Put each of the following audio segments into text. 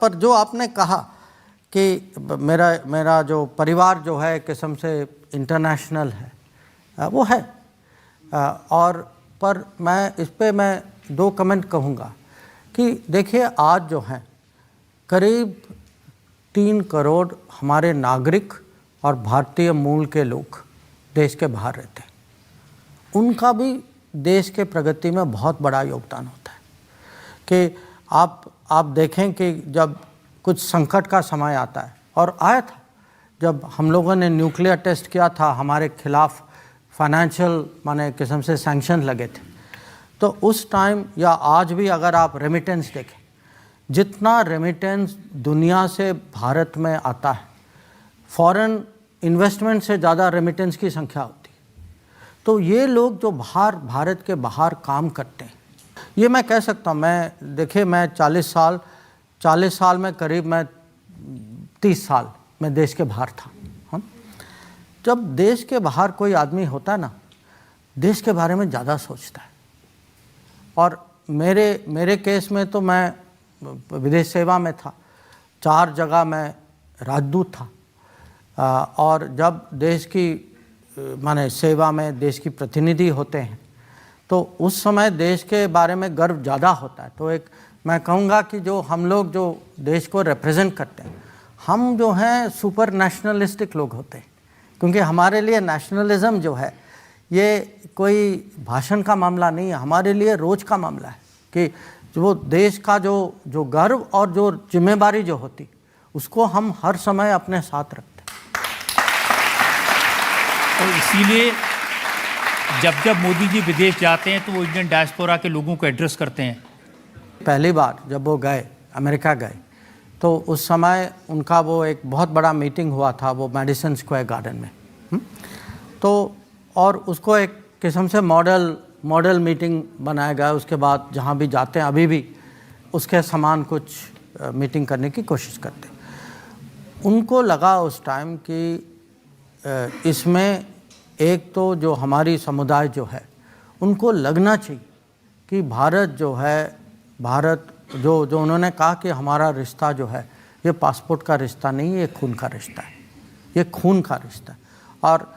पर जो आपने कहा कि मेरा जो परिवार जो है किस्म से इंटरनेशनल है, वो है। और पर मैं दो कमेंट कहूँगा कि देखिए, आज जो है करीब 3 करोड़ हमारे नागरिक और भारतीय मूल के लोग देश के बाहर रहते हैं। उनका भी देश के प्रगति में बहुत बड़ा योगदान होता है कि आप देखें कि जब कुछ संकट का समय आता है, और आया था जब हम लोगों ने न्यूक्लियर टेस्ट किया था, हमारे खिलाफ फाइनेंशियल माने किस्म से सैंक्शन लगे थे, तो उस टाइम या आज भी अगर आप रेमिटेंस देखें, जितना रेमिटेंस दुनिया से भारत में आता है, फॉरेन इन्वेस्टमेंट से ज़्यादा रेमिटेंस की संख्या होती है। तो ये लोग जो भारत के बाहर काम करते हैं, ये मैं कह सकता हूँ, मैं 40 साल में करीब मैं 30 साल मैं देश के बाहर था। हाँ, जब देश के बाहर कोई आदमी होता है ना, देश के बारे में ज़्यादा सोचता है। और मेरे केस में तो मैं विदेश सेवा में था, 4 जगह मैं राजदूत था। और जब देश की माने सेवा में देश की प्रतिनिधि होते हैं, तो उस समय देश के बारे में गर्व ज़्यादा होता है। तो मैं कहूँगा कि जो हम लोग जो देश को रिप्रेजेंट करते हैं, हम जो हैं सुपर नेशनलिस्टिक लोग होते हैं, क्योंकि हमारे लिए नेशनलिज्म जो है ये कोई भाषण का मामला नहीं है, हमारे लिए रोज़ का मामला है कि वो देश का जो गर्व और जो जिम्मेदारी जो होती, उसको हम हर समय अपने साथ रखते हैं। और इसीलिए जब मोदी जी विदेश जाते हैं तो वो इंडियन डायस्पोरा के लोगों को एड्रेस करते हैं। पहली बार जब वो गए, अमेरिका गए, तो उस समय उनका वो एक बहुत बड़ा मीटिंग हुआ था, वो मैडिसन स्क्वायर गार्डन में। तो और उसको एक किस्म से मॉडल मीटिंग बनाया गया। उसके बाद जहाँ भी जाते हैं, अभी भी उसके समान कुछ मीटिंग करने की कोशिश करते हैं। उनको लगा उस टाइम कि इसमें एक तो जो हमारी समुदाय जो है, उनको लगना चाहिए कि भारत जो है, भारत जो उन्होंने कहा कि हमारा रिश्ता जो है ये पासपोर्ट का रिश्ता नहीं, ये खून का रिश्ता है, ये खून का रिश्ता है। और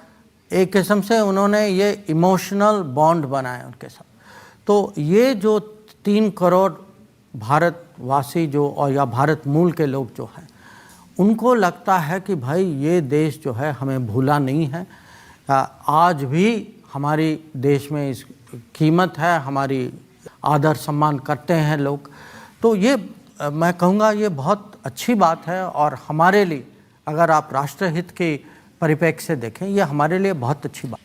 एक किस्म से उन्होंने ये इमोशनल बॉन्ड बनाया उनके साथ। तो ये जो 3 करोड़ भारतवासी जो और या भारत मूल के लोग जो हैं, उनको लगता है कि भाई ये देश जो है हमें भूला नहीं है, आज भी हमारी देश में इस कीमत है, हमारी आदर सम्मान करते हैं लोग। तो ये मैं कहूँगा ये बहुत अच्छी बात है। और हमारे लिए अगर आप राष्ट्रहित के परिप्रेक्ष्य से देखें, ये हमारे लिए बहुत अच्छी बात।